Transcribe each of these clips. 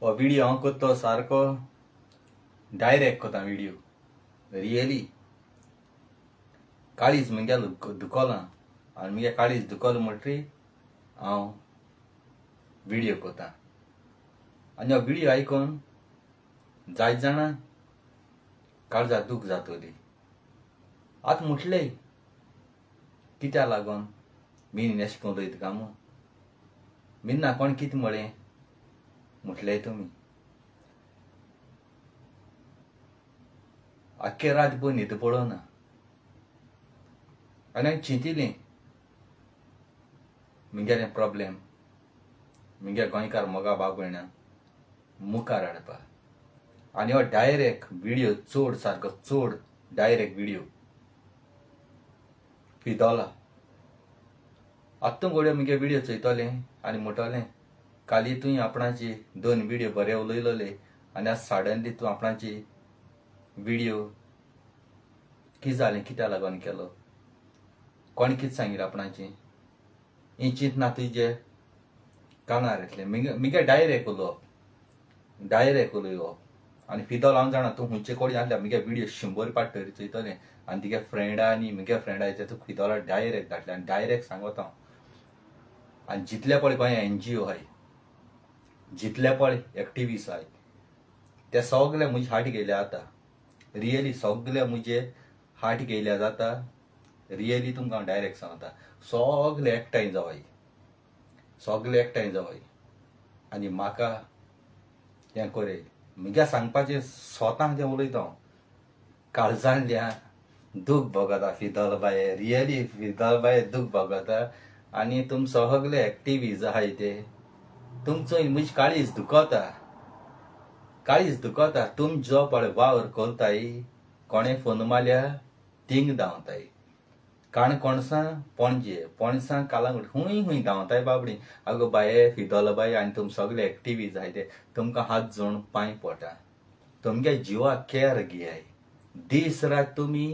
हो व्हिडिओ हांव कोत्तो सारको डायरेक्ट कोता व्हिडिओ रियली काळीज म्हगे दुखोलां आनी म्हगे काळीज दुखोल म्हणटरी हांव व्हिडिओ कोता आनी हो व्हिडिओ आयकून जायत जाणां काळजाक दूख जातोली आतां म्हटलें कित्या लागोन मीन अशें करून उलयता काय म्हूण मिन्ना कोण कितें म्हळें म्हटलें तुमी आख्खे रातभर न्हीद पडोना आनी हांवें चिंतिलें म्हगेलें प्रॉब्लेम म्हगे गोंयकार मोगा भाव भयणांक मुखार हाडपा आनी हो डायरेक्ट व्हिडिओ चड सारको चड डायरेक्ट व्हिडिओ फिदोला आत्तां घोड्यो म्हगे व्हिडिओ चयतलें आनी म्हणटलें काली तुवें आपणाची 2 व्हिडिओ बरे उलयलोले आनी आज सडनली तूं आपणाची व्हिडिओ कितें जालें कित्या लागोन केलो कोण कितें सांगिल्लें आपणाची ही चिंतना तुजे कानार येतलें म्हगे डायरेक्ट उलोवप आनी फिदोल हांव जाणा तूं खुंयचे कोणी आहल्या म्हगे व्हिडिओ 100 पाट तरी चयतलें आनी तुगे फ्रेंडांनी म्हगे फ्रेंडाचे तूं फिदोला डायरेक्ट धाडलें आनी डायरेक्ट सांगता हांव आनी जितले पळय गोंय NGO आहाय जितले पळय एक्टिविस्ट आहाय ते सगळे म्हजे हाट गेल्या जाता रियली सगळे म्हजे हाट गेल्या जाता रियली तुमकां हांव डायरेक्ट सांगता सगळे एकठांय जावय आनी म्हाका हें कोरय म्हगे सांगपाचें स्वताक तें उलयता हांव काळजांतल्या दूख भोगता फिदोल बाये रियली फिदोल बाये दूख भोगता आनी तुम सगळे एक्टिविस्ट आहाय ते तुमचो म्हजी काळीज दुखोता तुम जो पळय वावर कोरताय कोणें फोन मारल्यार थिंग धांवताय काणकोणसां पणसां कालांगूट खूंय धांवताय बाबडी आगो बाये फिदोल बाये आनी तुम सगळे एक्टिविस्ट आहाय ते तुमकां हात जोडून पांय पडटा तुमगे जिवाक केअर घेयाय दीस रात तुमी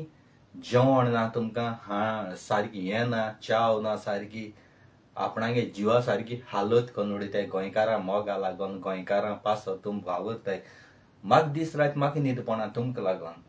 जेवण ना तुमकां सारकी हें ना चाव ना सारकी आपणागे जिवा सारकी हालत करून उडयताय गोंयकारां मोगा लागोन गोंयकारां पासो तुम वावरताय म्हाका दीस रात म्हाका न्हीद पडना तुमकां लागोन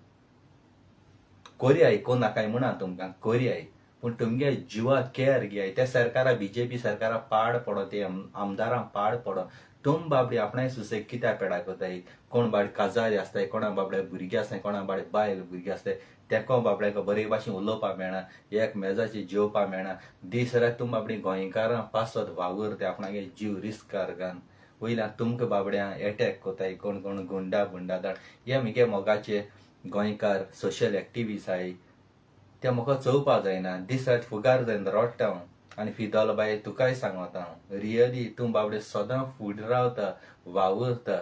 कोरयाय कोनाकाय म्हणा तुमकां कोरयाय पूण तुमगे जिवाक केअर घेयाय त्या सरकारा BJP सरकारा पाड पडो ते आमदारां पाड पडो तुम बाबडी आपणाय सुसेग कित्या पेडा कोताय कोण बाबडे काजारी आसताय कोणा बाबडे भुरगे आसताय कोणा बाबडे बायल भुरगे आसताय तेको बाबड्याक बरे भाशेन उलोवपाक मेळना एक मेजाचेर जेवपाक मेळना दीस रात तुम बाबडी गोंयकारां पासत वावरताय आपणागे जीव रिस्कार घान वयल्यान तुमकां बाबड्यां एटॅक कोताय कोण कोण गुंडा धाड हे म्हगे मोगाचे गोंयकार सोशल एक्टिविस्ट आहाय ते म्हाका चोवपाक जायना दीस रात फुगार जायना रोडटा हांव आनी फिदोल बाये तुकाय सांगता हांव रियली तूं बाबडे सदां फुडें रावता वावरता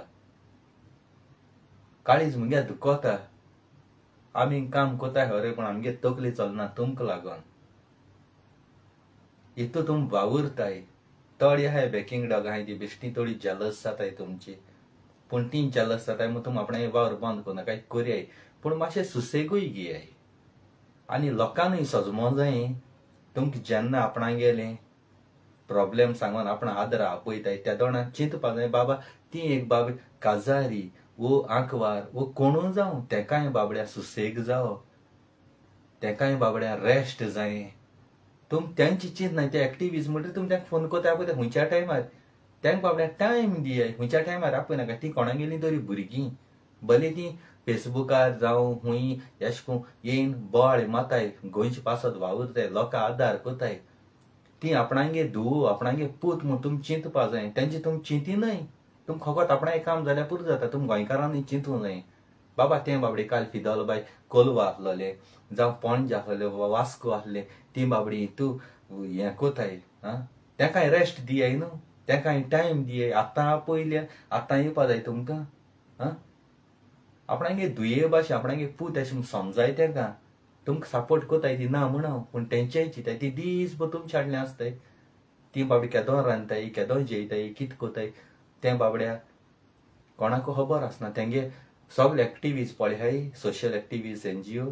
काळीज म्हगे दुखोता आमी काम कोताय खरें पूण आमगे तकली चलना तुमकां लागोन इतू तुम वावरताय थोडी आहाय बॅकिंग डॉग आहाय ती बेश्टी थोडी जेलस जाताय तुमची पूण ती जेलस जाताय म्हूण तुम आपणागे वावर बंद कोनाकाय कोरयाय पूण मातशें सुसेगूय घेयाय आनी लोकांनूय सजमो जाय तुमकां जेन्ना आपणागेलें प्रॉब्लेम सांगून आपणा आदरा आपयताय त्या दोणाक चिंतपा जाय बाबा ती एक बाबडी काजारी वो आंकवार वो कोणूय जावं तेकाय बाबड्या सुसेग जावो तेकाय बाबड्या रेस्ट जाय तुम तेंची चिंत नाय ते एक्टिविस्ट म्हणटा तुम तेंका फोन कोताय पळय खंयच्या टायमार तेंका बाबड्या टायम दियाय खंयच्या टायमार आपयनाका ती कोणा गेलीं तरी भुरगीं भले ती फेसबुकार जावं हुंय अशें करून येयन बोवाळ माताय गोंयचे पासत वावरताय लोकां आदार कोताय ती आपणागे धुवो आपणागे पूत म्हूण तुम चिंतपा जाय तेंची तुम चिंतिनाय तुम फकत आपणागे काम जाल्यार पुरो जाता तुम गोंयकारांनी चिंतूं जाय बाबा तें बाबडी काल फिदोल बाय कोलवा आसलोले जावं पणजे आसलोले वास्को आसले ती बाबडी तूं हें कोताय तेंकाय रेस्ट दियाय न्हू तेंकाय टायम दियाय आतां आपयल्या आतां येवपा जाय तुमकां आपणागे दुये भाशे आपणागे पूत अशें समजाय तेंकां तुमकां सपोर्ट कोताय ती ना म्हणो पूण तेंचेय चिंताय ती दीसभर तुमचे फाटल्यान आसताय ती बाबडी केदों रांदताय केदों जेयताय कितें कोताय तें बाबड्या कोणाक खबर आसना तेंगे सगळे एक्टिविस्ट पळय हाय सोशल एक्टिविस्ट NGO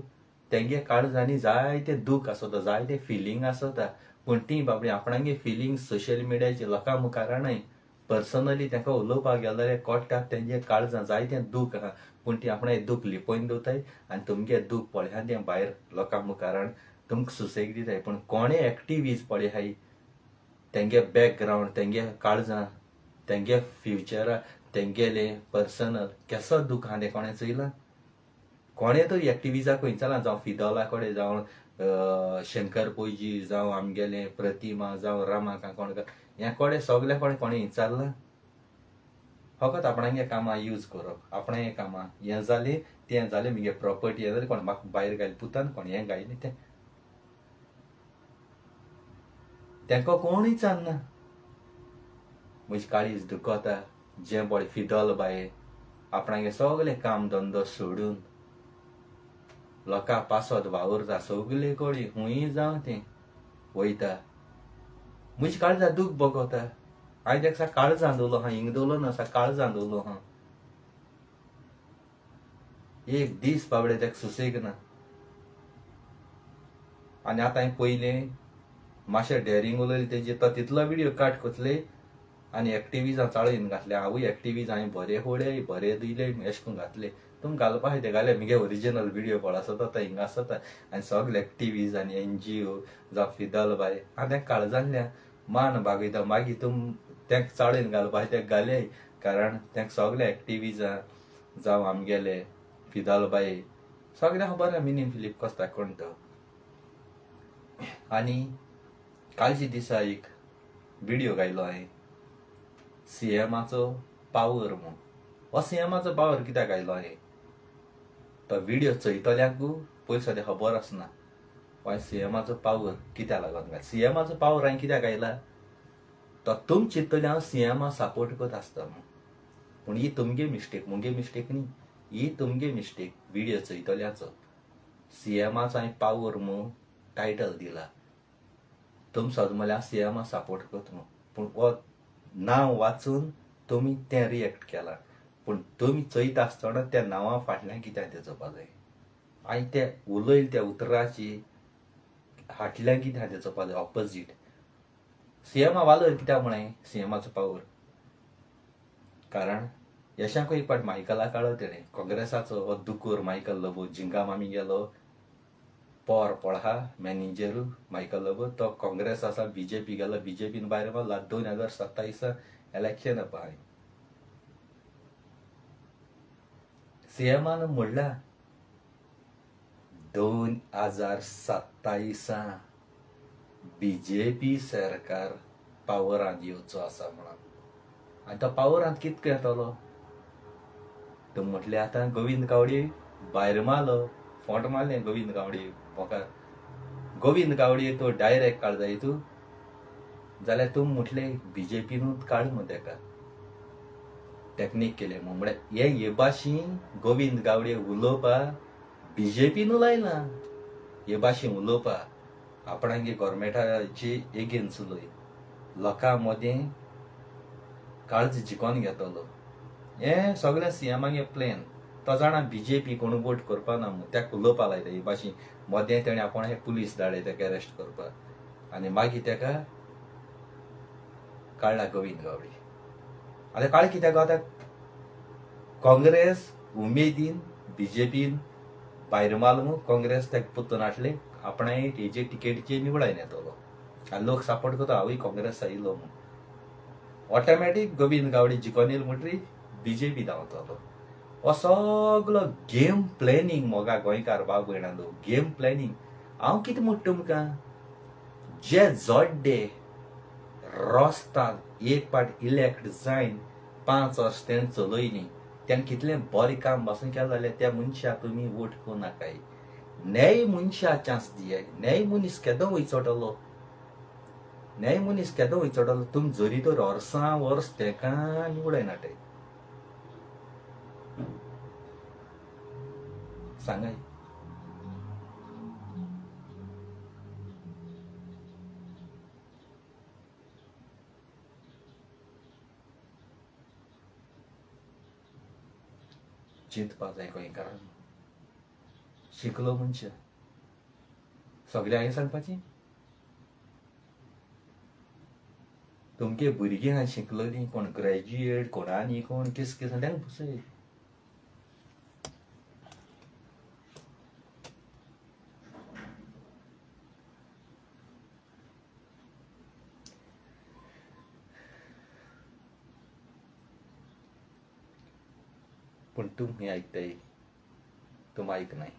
तेंगे काळजांनी जायते दूख आसता जायते फिलींग आसता पूण ती बाबडी आपणागे फिलींग सोशल मिडियाचे लोकां मुखार हाडनाय पर्सनली तांकां उलोवपाक गेलो जाल्यार कोट्टा तेंचे काळजां जायतें दूख आहा पूण ती आपणें दूख लिपोवन दवरताय आनी तुमगे दूख पळया तें भायर लोकां मुखारान तुमकां सुसेग दिताय पूण कोणें एक्टिव्हिज पळय तेंगे बॅकग्रावंड तेंगे काळजां तेंगे फ्युचरा तेंगेले पर्सनल केसो दूख आहा तें कोणें चोयलां कोणें तरी एक्टिव्हिजा खंयचालां जावं फिदोला कडेन जावं शंकर पोयजी जावं आमगेले प्रतिमा जावं रामा काणकोणकर ह्या कोडे सगळे कोणें विचारलां फकत आपणागे कामां यूज करप आपणे कामां हें जालें तें जालें मगे प्रॉपर्टी हें जालें कोण म्हाका भायर घायल पुतान कोण हें घायलें तें तेंको कोण विचारना म्हजी काळीज दुखोता जें बरें फिदोल बाये आपणागे सगळें काम धंदो सोडून लोकां पासत वावुरता सगळे कोडी खूंय जावं तें वयता म्हजी काळजां दूख भोगोता हांवें तेका काळजां दवरलो आहा हिंग दवरलो ना काळजां दवरलो आहा एक दीस बाबडे तेका सुसेग ना आनी आतां हांवें पयलें मातशें डेरिंग उलयलें तेजेर तो तितलो विडियो काट कोतले आनी एक्टिव्हिजां चाळून घातले हांवूय एक्टिव्हिज हांवें बरें होडे बरें दिले अशें करून घातले तुम घालपा ते घाले मगे ओरिजिनल विडियो पळय आसता हिंगा आसता आनी सगळे एक्टिव्हिज आनी NGO जावं फिदल बाय हांव तेंका काळजांतल्या मान बागयता मागीर तुम तेंका चाळून घालपा ते घाले कारण तेंका सगळे एक्टिव्हिजां जावं आमगेले फिदल बाय सगळ्यांक बरें मिनींग फिलीप कोस्ता कोण तो आनी कालचे दिसा एक विडियो घायलो हांवें सीएमाचो पावर म्हूण हो सीएमाचो पावर कित्याक घायलो हांवें तो विडियो चयतल्यांकू पयलीं सद्या खबर आसना हांवें सीएमाचो पावर कित्याक लागून घाल सीएमाचो पावर हांवें कित्याक घायला तो तुम चिंततले हांव सीएमा सपोर्ट करता आसता म्हूण पूण ही तुमगे मिस्टेक मुगे मिस्टेक न्ही ही तुमगे मिस्टेक विडियो चयतल्याचो सीएमाचो हांवें पावर म्हूण टायटल दिला तुम सोद हांव सीएमा सपोर्ट करता म्हूण पूण हो नांव वाचून तुमी तें रिएक्ट केलां पूण तुमी चयता आसतना त्या नांवा फाटल्यान कित्याक तेचोवपा जाय हांवें तें उलयलें त्या उतराची फाटल्यान कित्याक तेचोवपा जाय ऑपोजीट सीएमा वालोर कित्याक म्हळें सीएमाचो पावर कारण यशांक एक पाट मायकला काळो तेणें काँग्रेसाचो हो दुकूर मायकल लोबो जिंगाम आमी गेलो पोर पळहा मॅनेजरू मायकल लोबो तो काँग्रेस आसा BJP गेलो BJPन भायर मारला 2027 इलेक्शन पळय सीएमान म्हणल्यार 2027 BJP सरकार पावरांत येवचो आसा म्हणून आनी तो पावरांत कितको येतलो तो म्हटले आतां गोविंद गावडे भायर मारलो फोंट मारलें गोविंद गावडे म्हाका गोविंद गावडे तो डायरेक्ट काळ जाय तूं जाल्यार तूं म्हटलें BJPनूच काड म्हूण तेका टॅक्नीक केलें म्हळ्यार हे भाशेन गोविंद गावडे उलोवपाक BJPनू लायला हे भाशेन उलोवपाक आपणागे गोवोरमेंटाची एगेन्स्ट उलय लोकां मदें काळज जिखोन घेतलो हें सगळें सीएमागे प्लॅन तो जाणा BJP कोण वोट करपा ना म्हूण तेका उलोवपा लायता हे भाशेन मदें तेणें आपण पुलीस धाडले तेका अरेस्ट करपाक आनी मागीर तेका काडला गोविंद गावडे आतां काळ कित्याक गावता काँग्रेस उमेदीन BJPन भायर मारलो म्हूण काँग्रेस तेका पुतून हाडले आपणाय हेजे टिकेटीचेर निवडायन येतलो आनी लोक सपोर्ट करता हांवूय काँग्रेस आयलो म्हूण ऑटोमॅटीक गोविंद गावडे जिखोन येयलो म्हणटरी BJP धांवतलो हो सगलो गेम प्लॅनिंग मोगा गोंयकार भाव भयणांनो गेम प्लॅनिंग हांव कितें म्हणटा तुमकां जे जोड्डे रोस्ताक एक पाट इलेक्ट जायन 5 वर्स तेणें चलयलीं तेणें कितलें बरें काम पासून केलें जाल्यार त्या मनशाक तुमी वोट करूं नाकाय नेय मनशाक चान्स दियाय नेय मनीस केदो वयचोटलो नेय मनीस केदो वयचोटलो तुमी जरी तर वर्सां वर्स तेका निवडायनाटाय सांगाय चिंतपा जाय गोंयकारान शिकलो मनशां सगळें हांवें सांगपाचें तुमगे भुरगीं हा शिकलेलीं कोण ग्रॅज्युएट कोण आनी कोण किस किस तांकां बसय पण तुम हें आयकताय तुम आयकनाय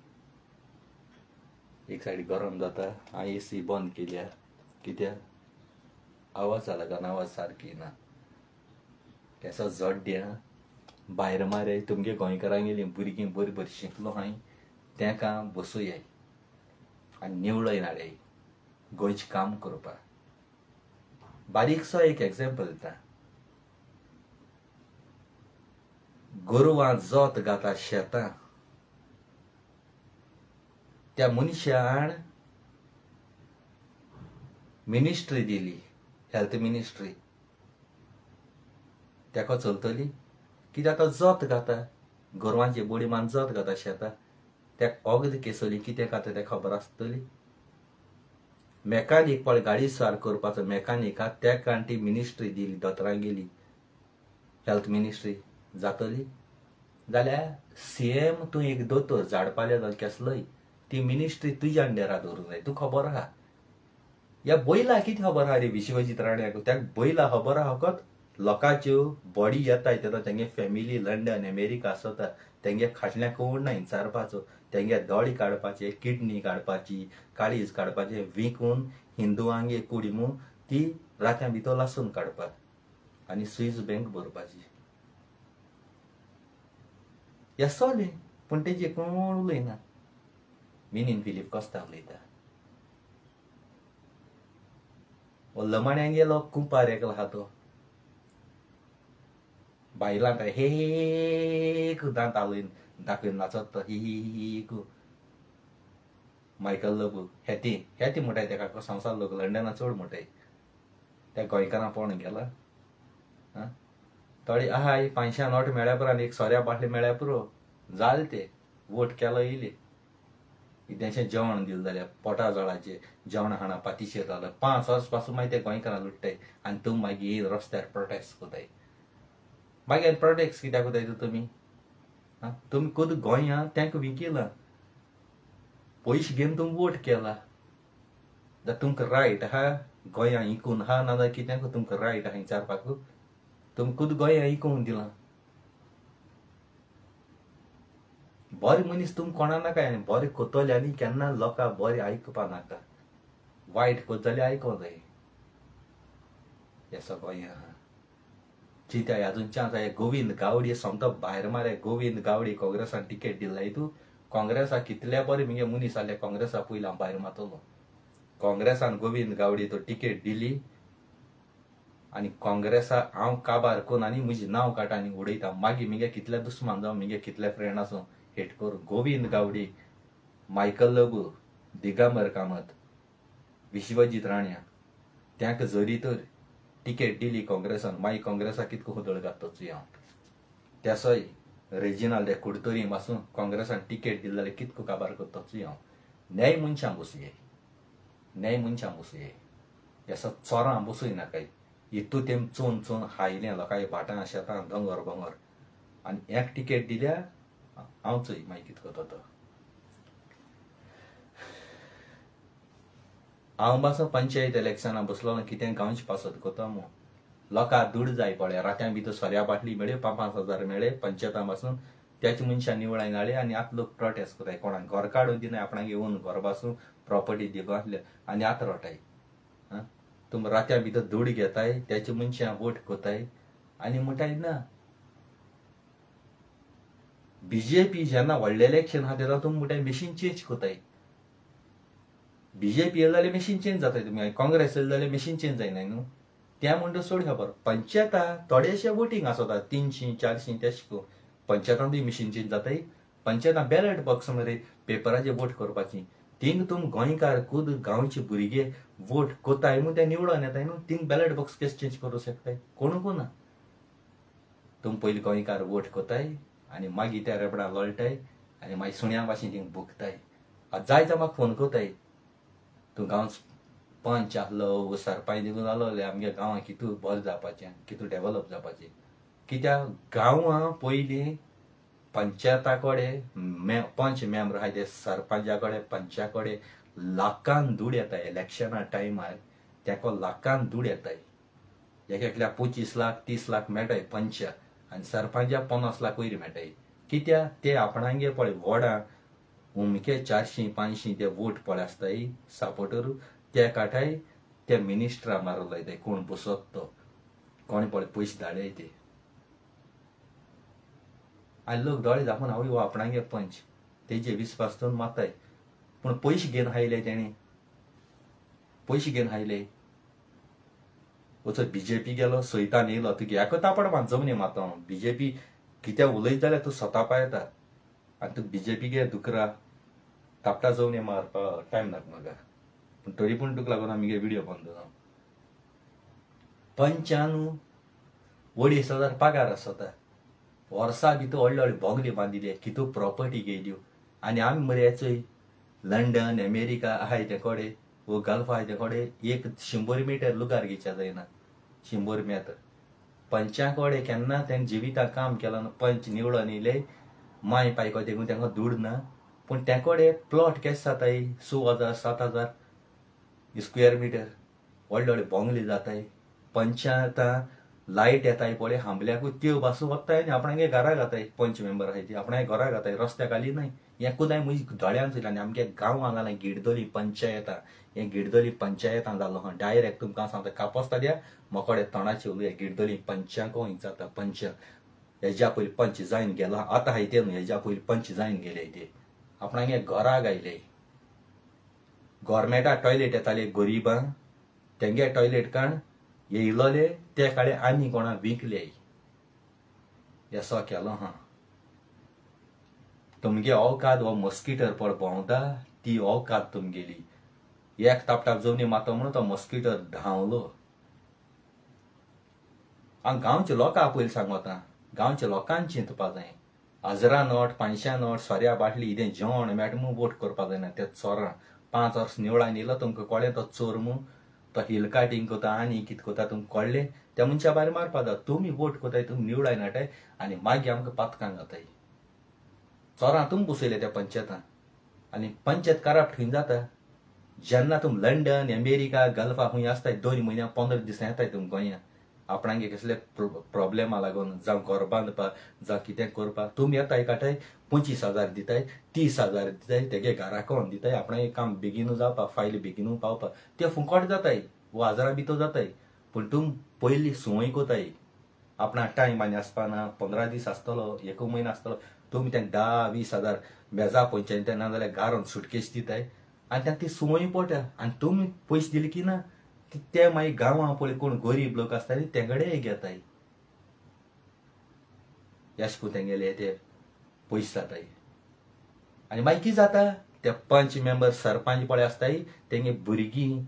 एक सायडी गरम जाता हांव एसी बंद केल्या कित्याक आवाज लागून आवाज सारकी ना केसो जड्ड्या भायर मारे तुमगे गोंयकारांगेलीं भुरगीं बरीं बरीं शिकलो हाय तांकां बसोयाय आनी निवळय हाडयाय गोंयचें काम करपाक बारीकसो एक एग्जाम्पल दिता गोरवां जोत घाता शेतां त्या मनशान मिनिस्ट्री दिली हेल्थ मिनिस्ट्री ताका चलतली कित्याक तो जोत घाता गोरवांची बडी मान जोत घाता शेतां ताका वखद केसली कितें खाता तें खबर आसतली मेकानीक पळय गाडी सार करपाचो मेकानिकाक ताका ती मिनिस्ट्री दिली दोतोरांक गेली हेल्थ मिनिस्ट्री जातली जाल्यार सीएम तूं एक दोतोर झाडपाले जावन केसलोय ती मिनिस्ट्री तुज्या अंडरा दवरूंक जाय तूं खबर आहा ह्या बैला कितें खबर आहा रे विश्वजीत राण्याक त्याक बैला खबर आहा फकत लोकांच्यो बॉडी येताय तेन्ना तेंगे फॅमिली लंडन अमेरिका आसता तेंगे खाटल्या कोण ना विचारपाचो तेंगे दोळे काडपाचे किडनी काडपाची काळीज काडपाचे विकून हिंदुवांगे कुडीमू ती रात्यां भितर लासून काडपाक आनी स्वीस बँक भरपाची हें चोलें पूण तेजे कोण उलयना मिनीन फिलीप कोस्ता उलयता लमाण्यांक गेलो कुंपार एकलो आहा तो बायलांक हे दांत आवळीन दाखयन नाचत तो ही मायकल लोबू हेती म्हणटाय तेका संवसार लोक लंडना चड म्हणटाय त्या गोंयकारां पळोवन गेला थोडी आहाय 500 नोट मेळ्या पुरो आनी एक सोऱ्या बाटली मेळ्या पुरो जाले ते वोट केलो येयले कितेंशें जेवण दिलें जाल्यार पोटा जळाचें जेवण हाडा पातीशेर जालें 5 वर्स पासून मागीर ते गोंयकारां लुट्टाय आनी तुमी मागीर रस्त्यार प्रोटेस्ट कोताय मागीर प्रोटेस्ट कित्याक कोताय तुमी तुमी खुद गोंया तांकां विकिलां पयशे घेवन तुमी वोट केला जाल्यार तुमकां रायट आहा गोंया इकून आहा नाजाल्यार कित्याक तुमकां रायट आहा विचारपाक तुमी खुद गोंया इकून दिलां बरें मनीस तुमी कोणा नाका बरें कोतले आनी केन्ना लोकां बरें आयकपा नाका वायट कोत जाल्यार आयको जाय हें सगळें आहा चिंताय आजून चान्स आहा गोविंद गावडे सोमतो भायर मारे गोविंद गावडे काँग्रेसान टिकेट दिलाय तूं काँग्रेसाक कितले बरें मगे मनीस जाल्यार काँग्रेसा पयलीं हांव भायर मातलो काँग्रेसान गोविंद गावडे तो टिकेट दिली आनी काँग्रेसा हांव काबार कोन्न आनी म्हजें नांव काडटा आनी उडयता मागीर मगे कितले दुस्मान जावं मगे कितले फ्रेंड आसूं हेट करून गोविंद गावडे मायकल लबू दिगंबर कामत विश्वजीत राण्या तांकां जरी तर टिकेट दिली काँग्रेसान मागीर काँग्रेसाक कितको हुदळ घालतोच हांव त्यासोय रेजिनाल्ड कुडतोरी पासून काँग्रेसान टिकेट दिली जाल्यार कितको काबार करतोच हांव न्याय मनशां बसुये हेसो चोरां बसूय नाकाय हितू तेम चोन चोन हायलें लोकांय भाटां शेतां दोंगर बोंगर आनी एक टिकेट दिल्यार हांव चोय मागीर कितको तो हांव पासून पंचायत इलेक्शनां बसलो कितें गांवचे पासत कोता मो लोकांक दूड जाय पळय रात्यां भितर सोऱ्या बाटली मेळ्यो 5,000 मेळ्ळे पंचायतां पासून त्याच मनशां निवळायन हाडले आनी आतां लोक प्रोटेस्ट कोताय कोणाक घर काडून दिनाय आपणाक येवन घर पासून प्रॉपर्टी दिवं आसले आनी आतां रोटाय तुमी रात्यां भितर दूड घेताय त्याच्या मनशां वोट कोताय आनी म्हणटाय ना बीजेपी जेन्ना व्हडलें इलेक्शन आहा तेन्ना तुमी म्हणटाय मशीन चेंज कोताय बीजेपी येयलो जाल्यार मशीन चेंज जाताय तुमी काँग्रेस येयलो जाल्यार मशीन चेंज जायनाय न्हू त्या म्हणटा सोड खबर पंचायता थोडेशे वोटींग आसता 300 400 तेशको पंचायतांतूय मशीन चेंज जाताय पंचायतां बॅलेट बॉक्स मरे पेपराचेर वोट करपाची थिंग तुमी गोंयकार खुद गांवचे भुरगे वोट कोताय म्हूण ते निवडून येताय न्हू थिंग बॅलेट बॉक्स केस चेंज करूंक शकताय कोणूच ना तुमी पयलीं गोंयकार वोट कोताय आनी मागीर त्या रेबडां लोळटाय आनी मागीर सुण्या भाशेन थिंग भोगताय जाय जाल्यार म्हाका फोन कोताय तूं गांव पंच आहलो सरपंच देखून जालो जाल्यार आमगे गांवां कितू बरें जावपाचें कितू डेव्हलप जावपाचें कित्याक गांवां पयलीं पंचायता कडेन पंच मेंबर आहाय ते सरपंचा कडेन पंचा कडेन लाखान दूड येताय इलेक्शना टायमार तेका लाखान दूड येताय एक एकल्याक 25 लाख 30 लाख मेळटाय पंच आनी सरपंचाक 50 लाख वयर मेळटाय कित्याक ते आपणांगे पळय वोडां उमके 400-500 ते वोट पळय आसताय सपोर्टर ते काटाय ते मिनिस्टरा मारूं लायताय कोण बसत तो कोण पळय पयशे धाडय ते आनी लोक दोळे धांपून आवय आपणांगे पंच तेजे विस्वास दवरून माताय पूण पयशे घेवन हायले तेणी पयशे घेवन हायले वचत बीजेपी गेलो सयतान येयलो तुगे हेका तापड मात जमनी मातो बीजेपी कित्या उलयत जाल्यार तूं सोतापा येता आनी तूं बीजेपी गे दुकरा तापटा जमनी मारपा टायम नाका म्हाका पूण तरी पूण तुका लागून आमगे व्हिडिओ बंद जावन पंचान 2,500 पगार आसता वर्सा भितर व्हडले व्हडले बोगले बांदिले कितू प्रॉपर्टी घेयल्यो आनी आमी मरे चोय लंडन अमेरिका आहाय ते कडेन वो गल्फ आहाय ते कडेन एक 100 मिटर लुगार घेवच्या जायना 100 मेटर पंचा कडेन केन्ना तेंक जिविताक काम केलां पंच निवडून येयले माय पायको देखून तेंका दूड ना पूण ते कडेन प्लॉट केस जाताय 6,000-7,000 स्क्वेअर मिटर व्हडले व्हडले बोंगले जाताय पंचायतां लायट येताय पळय हांबल्याकूच त्यो बासू वताय आनी आपणागे घरा घाताय पंच मेंबर आहाय ती आपणागे घरा घाताय रस्त्याक घाली न्हय हें कुदाय म्हजी दोळ्यान चोयलां आनी आमगे गांवां घालां गिडदोली पंचायतां हें गिडदोली पंचायतां जालो हां डायरेक्ट तुमकां सांगता कापोस्ता द्या मोकोडे तोंडाचे उलया गिडदोली पंचांको जाता पंच हेज्या पयलीं पंच जायन गेलो आतां हाय ते न्हू हेज्या पयलीं पंच जायन गेले ते आपणागे घरा गायले गव्हर्मेंटा टॉयलेट येताले गरीबां तेंगे टॉयलेट काण येयलोले ते काडे आनी कोणा विकले असो केलो हां तुमगे औकात हो मस्किटर पड भोंवता ती औकात तुमगेली एक तापटाक जमनी मातो म्हणून तो मस्किटर धांवलो हांव गांवच्या लोकांक पयलीं सांगता गांवच्या लोकांक चिंतपा जाय 1000 नोट 500 नोट सोऱ्या बाटली इदें जेवण मेळटा म्हूण वोट करपा जायना ते चोरां 5 वर्स निवळान येयलो तुमकां कळ्ळें तो चोर म्हूण तो हिल कार्टिंग कोता आनी कितें कोता तुमकां कळ्ळें त्या मनशा भायर मारपा जाता तुमी वोट कोताय तुमी निवडाय नाटाय आनी मागीर आमकां पातकां घाताय चोरां तुमी बसयले त्या पंचायतान आनी पंचायत करप्ट खंय जाता जेन्ना तुमी लंडन अमेरिका गल्फा खंय आसताय 2 म्हयन्या 15 दिसां येताय तुमी गोंयां आपणागे कसले प्रॉब्लेमा लागून जावं घर बांदपाक जावं कितें करपाक तुमी येताय काटाय 25,000 दिताय 30,000 दिताय तेगे घरा कोण दिताय आपणागे काम बेगीनू जावपाक फायल बेगीनू पावपाक ते फुकट जाताय वो 1000 भितर जाताय पूण तुमी पयलीं सुवय कोताय आपणा टायम आनी आसपाना 15 दीस आसतलो 1 म्हयनो आसतलो तुमी तेंका 10-20,000 बेजा पंचायती ना जाल्यार घारून सुटकेस दिताय आनी तेंका ती सुवय पडटा आनी तुमी पयशे दिले की ना ते मागीर गांवां पळय कोण गरीब लोक आसताय तेंगडे घेताय अशें करून तेंगेले ते पयशे जाताय आनी मागीर कितें जाता ते पंच मेंबर सरपंच पळय आसताय तेंगे भुरगीं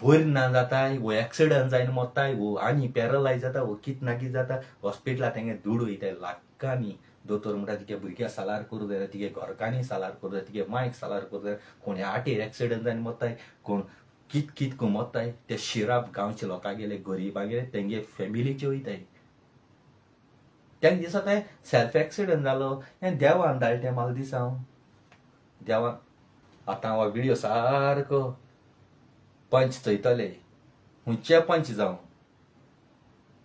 बरी ना जाताय वो एक्सिडंट जायन मोत्ताय वो आनी पॅरलायज जाता वो कितें ना कितें जाता हॉस्पिटलाक तेंगे दूड वयताय लाखांनी दोतोर म्हणटा तिगे भुरग्याक सालार करूं जाय तिगे घरकांनी सालार करूं जाय तिगे मायक सालार करूं जाय कोण हार्टीर एक्सिडंट जायन मोत्ताय कोण कित करून मोत्ताय ते शिराप गांवच्या लोकां गेले गरीबां गेले तेंगे फॅमिलीचे वयताय तेंक दिसताय सेल्फ एक्सिडंट जालो हें देवान धाडलें तें म्हाका दिसा देवान आतां हो व्हिडिओ सारको पंच चयतले खंयचे पंच जावं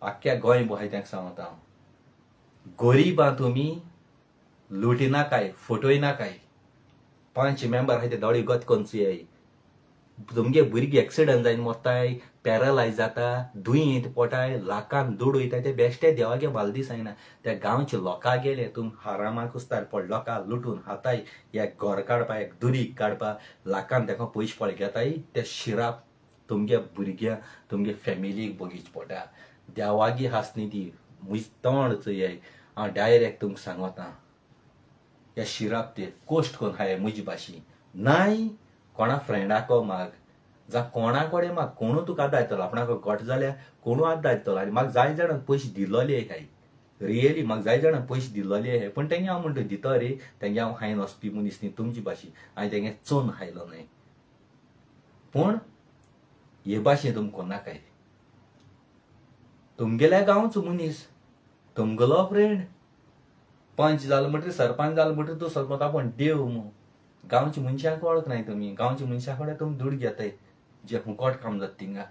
आख्ख्या गोंय आहाय तेंका सांगता हांव गरीबां तुमी लुटी नाकाय फटोय नाकाय पंच मेंबर आहाय ते दोळे गत करून चुयाय तुमगे भुरगीं एक्सिडंट जायन मोत्ताय पॅरलायज जाता दुयेंत पोटाय लाखान दूड वयताय ते बेश्टे देवागे म्हाल दिसायना त्या गांवच्या लोकां गेले तुम हारामाक कुस्तार पड लोकां लुटून हाताय एक घर काडपा एक दुरीक काडपा लाखान तेका पयशे पळ घेताय ते शिराप तुमगे भुरग्यां तुमगे फॅमिलीक बगीच पडटा देवागी हासनी ती म्हजी तोंड चोयाय हांव डायरेक्ट तुमकां सांगता हे शिराप ते कोश्ट कोन्न हाय म्हजी भाशी नाय कोणा फ्रेंडाको माग जावं कोणा कडेन माग कोणू तुका आदार दितलो आपणाक घोट जाल्यार कोणू आदार दितलो आनी म्हाका जाय जाणांक पयशे दिलोले हाय रियली म्हाका जाय जाणांक पयशे दिलोले हाय पूण तेंगे हांव म्हणटा दितो रे तेंगे हांव हायन वचपी मनीस न्ही तुमची भाशी हांवें तेंगे चोन हायलो न्हय पूण हे भाशेन तुम कोनाकाय तुमगेल्या गांवचो मनीस तुमगेलो फ्रेंड पंच जालो म्हणटरी सरपंच जालो म्हणटरी तूं सगळो आपण देव मू गांवच्या मनशांक वळख नाय तुमी गांवच्या मनशां कडेन तुमी दूड घेताय जे हुकोट काम जाता थिंगा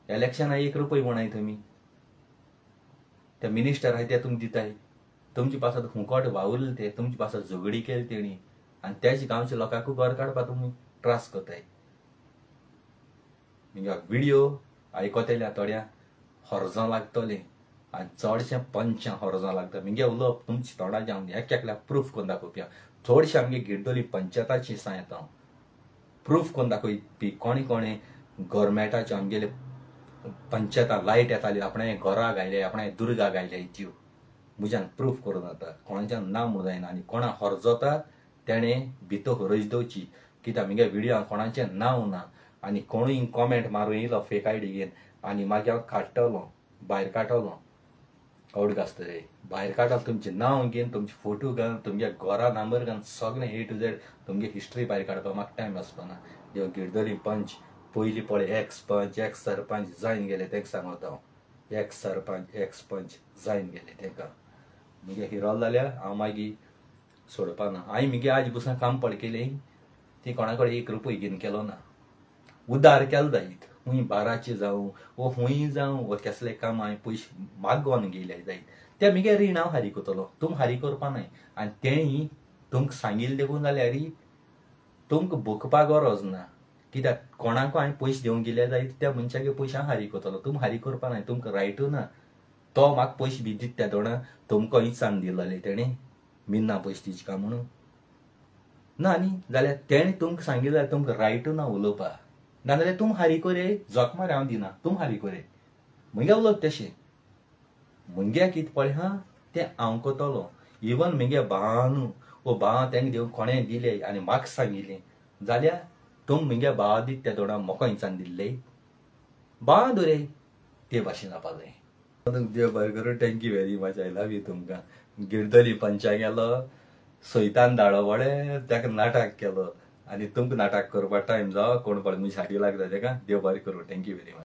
इलेक्शना 1 रुपया म्हणाय तुमी त्या मिनिस्टर आहाय ते तुमी दिताय तुमचे पासत हुकोट वावुरले ते तुमचे पासत झगडी केली तेणी आनी त्याच गांवच्या लोकांक घर काडपा तुमी त्रास करताय म्हणजे व्हिडिओ आयकोतेल्या थोड्या हॉर्जां लागतले आनी चडशे पंचां हॉर्जां लागता म्हणजे उलोवप तुमच्या तोंडाचे हांव एकल्याक प्रूफ करून दाखोवपी चडशे आमगे गिरदोली पंचायताची सांगता हांव प्रूफ करून दाखोवपी कोणे कोणे गव्हर्मेंटाचे आमगेले पंचायतां लायट येताली आपणे घरां घायले आपणे दुर्गा घायले त्यो म्हज्यान प्रूफ करून जाता कोणाच्यान नांव म्हणूं जायना आनी कोणा हॉर्जोता तेणे भितर हरज दवरची कित्याक म्हगे व्हिडिओ कोणाचें नांव ना आनी कोणूय कॉमेंट मारूं येयलो फेक आयडी घेवन आनी मागीर हांव काडटलो भायर काडटलो आवड आसतले भायर काडप तुमचें नांव घेवन तुमचे फोटो घाल तुमगे घरा नंबर घाल सगळें A to Z तुमगे हिस्ट्री भायर काडपाक म्हाका टायम आसपाना देव गिरदोली पंच पयलीं पळय एक्स पंच एक्स सरपंच जायन गेले ताका सांगता हांव एक्स सरपंच एक्स पंच जायन गेले ताका म्हगे हिरोल जाल्यार हांव मागीर सोडपाना हांवें म्हगे आज बसून काम पड केलें ती कोणा कडेन 1 रुपया घेवन केलो ना उदार केलो जायत खूंय बाराचे जावं वो खूंय जावं वो कसलें काम हांवें पयशे मागोन गेले जायत ते म्हगे रीण हांव हारी करतलो तुम हारी करपा नाय आनी तेणी तुमकां सांगिल्लें देखून जाल्यार तुमकां भोगपाक गरज ना कित्याक कोणाकूय हांवें पयशे दिवंक गेले जायत त्या मनशागे पयशे हांव हारी करतलो तुम हारी करपा नाय तुमकां रायटू ना तो म्हाका पयशे बी दिता त्या तोंडां तुमकां खंयच सांग दिलोले तेणी मिन्ना पयशे दिवचे काय म्हणून ना न्ही जाल्यार तेणे तुमकां सांगिल्लें जाल्यार तुमकां रायटू ना उलोवपाक नाजाल्यार तुम हारी कोरे जोक मार हांव दिना तुम हारी कोरे म्हगे उलोवप तशें म्हगे कितें पळय हा तें हांव करतलो इवन म्हगे भावानू वो भावा तेंका देव कोणें दिलें आनी म्हाका सांगिल्लें जाल्यार तुम म्हगे भावा दिता त्या तोंडां म्हाका खंयच्यान दिल्लें भावा दोरे ते भाशेन जावपा जाय देव बरें करूं thank you very much I love you तुमकां गिरदोली पंचा गेलो सोयतान धाडो वडे ताका नाटक केलो आनी तुमकां नाटक करपाक टायम जावं कोण पळय म्हजी हाटी लागता ताका देव बरें करूं थँक्यू वेरी मच